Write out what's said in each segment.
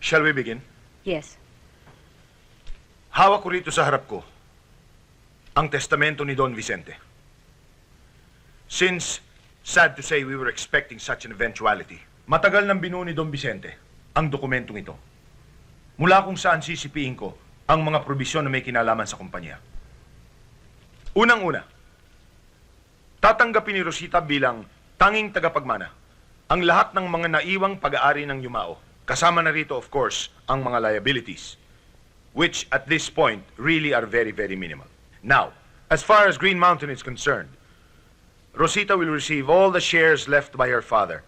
Shall we begin? Yes. Hawak ko rito sa harap ko ang testamento ni Don Vicente. Since, sad to say, we were expecting such an eventuality, matagal nang binuo ni Don Vicente ang dokumentong ito. Mula kung saan sisipiin ko ang mga probisyon na may kinalaman sa kumpanya. Unang-una, tatanggapin ni Rosita bilang tanging tagapagmana ang lahat ng mga naiwang pag-aari ng Yumao. Kasama na rito, of course, ang mga liabilities, which at this point really are very, very minimal. Now, as far as Green Mountain is concerned, Rosita will receive all the shares left by her father,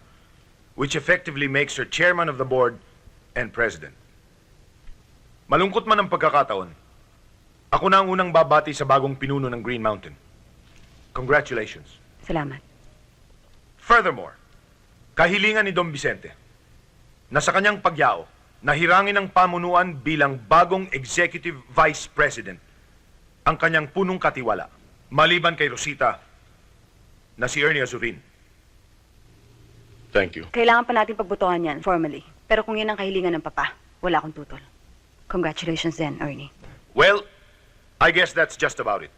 which effectively makes her chairman of the board and president. Malungkot man ang pagkakataon, ako na ang unang babati sa bagong pinuno ng Green Mountain. Congratulations. Salamat. Furthermore, kahilingan ni Don Vicente na sa kanyang pagyao, nahirangin ng pamunuan bilang bagong executive vice president ang kanyang punong katiwala, maliban kay Rosita na si Ernie Azurin. Thank you. Kailangan pa natin pagbutuhan yan, formally. Pero kung yan ang kahilingan ng papa, wala akong tutol. Congratulations then, Ernie. Well, I guess that's just about it.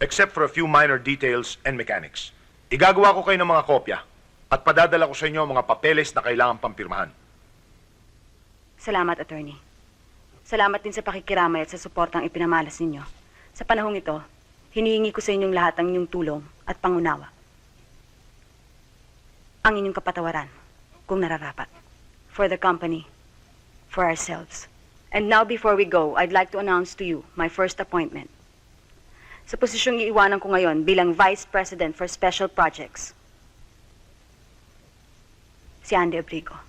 Except for a few minor details and mechanics. Igagawa ko kayo ng mga kopya at padadala ko sa inyo ang mga papeles na kailangan pampirmahan. Salamat, Attorney. Salamat din sa pakikiramay at sa suportang ipinamalas ninyo. Sa panahong ito, hinihingi ko sa inyong lahat ang inyong tulong at pangunawa. Ang inyong kapatawaran, kung nararapat. For the company, for ourselves. And now before we go, I'd like to announce to you my first appointment. Sa posisyong iiwanan ko ngayon bilang Vice President for Special Projects, si Andy Abrigo.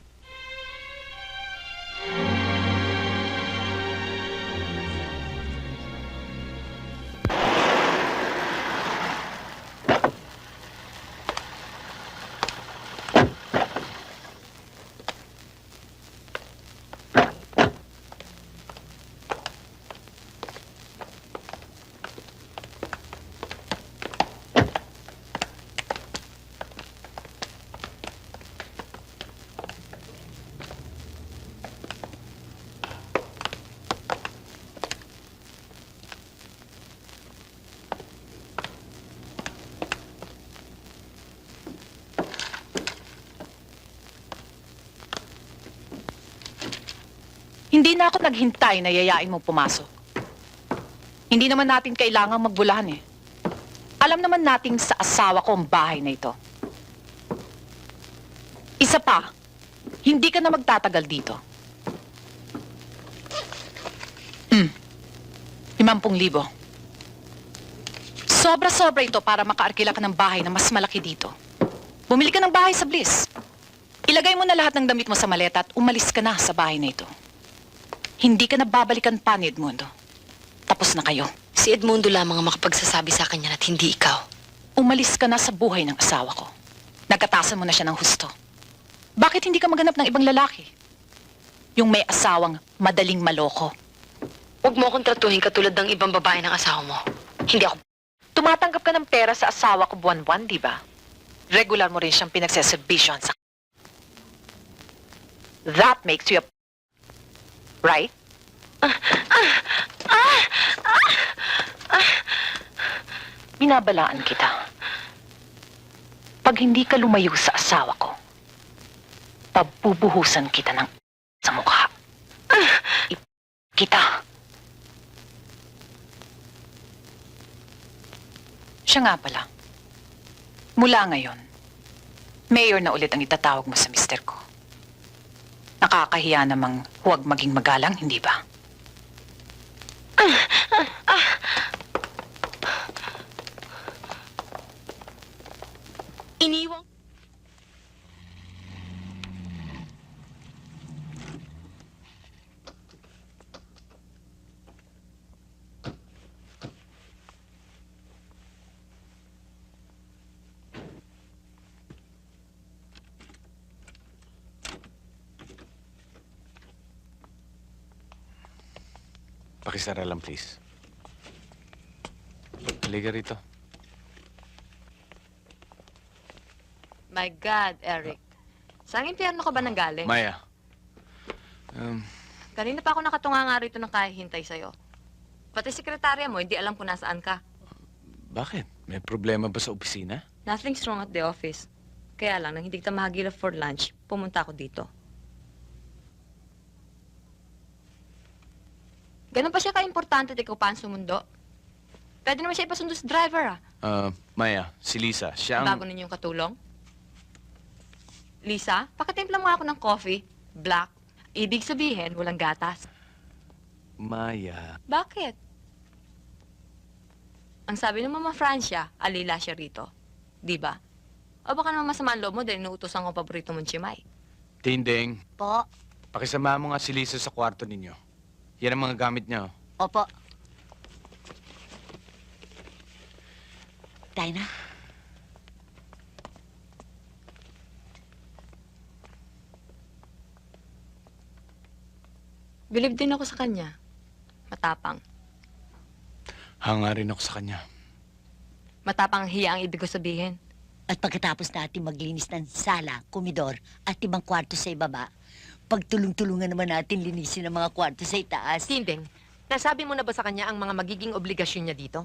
Hindi na ako naghintay na yayain mo pumasok. Hindi naman natin kailangang magbulahan eh. Alam naman nating sa asawa ko ang bahay na ito. Isa pa, hindi ka na magtatagal dito. 50,000. Sobra-sobra ito para makaarkila ka ng bahay na mas malaki dito. Bumili ka ng bahay sa Bliss. Ilagay mo na lahat ng damit mo sa maleta at umalis ka na sa bahay na ito. Hindi ka na babalikan pa ni Edmundo. Tapos na kayo. Si Edmundo lamang ang makapagsasabi sa akin yan at hindi ikaw. Umalis ka na sa buhay ng asawa ko. Nagkatasan mo na siya ng husto. Bakit hindi ka maghanap ng ibang lalaki? Yung may asawang madaling maloko. Huwag mo akong tratuhin katulad ng ibang babae ng asawa mo. Hindi ako... Tumatanggap ka ng pera sa asawa ko buwan-buwan, di ba? Regular mo rin siyang pinagseservisyon sa... That makes you a... Right? Binabalaan kita. Pag hindi ka lumayo sa asawa ko, pabubuhusan kita ng sa mukha. Kita. Siya nga pala. Mula ngayon, mayor na ulit ang itatawag mo sa mister ko. Nakakahiya namang huwag maging magalang, hindi ba? Iniwang... Pakisara lang, please. Halika rito. My God, Eric. Saan impyerno ka ba nanggaling? Maya, Kanina pa ako nakatunga nga rito ng kahihintay sa'yo. Pati sekretarya mo, hindi alam kung nasaan ka. Bakit? May problema ba sa opisina? Nothing's wrong at the office. Kaya lang, nang hindi kita mahagilap for lunch, pumunta ako dito. Ganun pa siya ka-importante at ikaw pa ang sumundo. Pwede naman siya ipasundo sa driver, Maya, si Lisa, siya ang... Bago ninyong katulong. Lisa, pakitimpla mo ako ng coffee. Black. Ibig sabihin, walang gatas. Maya... Bakit? Ang sabi ng Mama Francia, alila siya rito. Di ba? O baka naman masama ang loob mo dahil inuutosan ko ang paborito mong chimay. Tinding, Po. pakisama mo nga si Lisa sa kwarto ninyo. Yan ang mga gamit niya. Oh. Opo. Tayo na. Believe din ako sa kanya. Matapang. Hanga rin ako sa kanya. Matapang ang hiya ang ibig ko sabihin. At pagkatapos natin maglinis ng sala, komedor, at ibang kwarto sa ibaba, pagtulong-tulungan naman natin linisin ang mga kwarto sa itaas. Tinding, nasabi mo na ba sa kanya ang mga magiging obligasyon niya dito?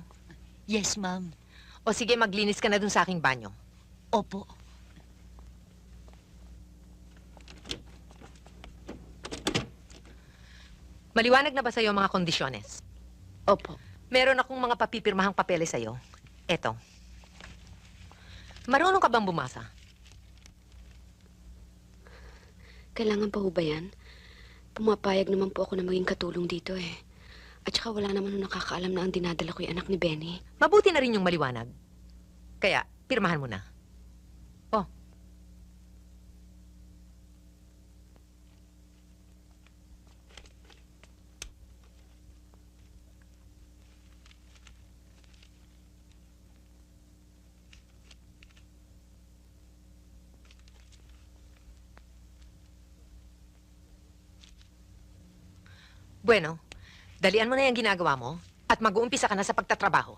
Yes, ma'am. O sige, maglinis ka na dun sa aking banyo. Opo. Maliwanag na ba sa'yo ang mga kondisyones? Opo. Meron akong mga papipirmahang papeles sa'yo. Eto. Marunong ka bang bumasa? Kailangan pa ho ba yan? Pumapayag naman po ako na maging katulong dito eh. At saka wala naman ho nakakaalam na ang dinadala ko yung anak ni Benny. Mabuti na rin yung maliwanag. Kaya, pirmahan mo na. Oh. Bueno, dalian mo na yung ginagawa mo at mag-uumpisa ka na sa pagtatrabaho.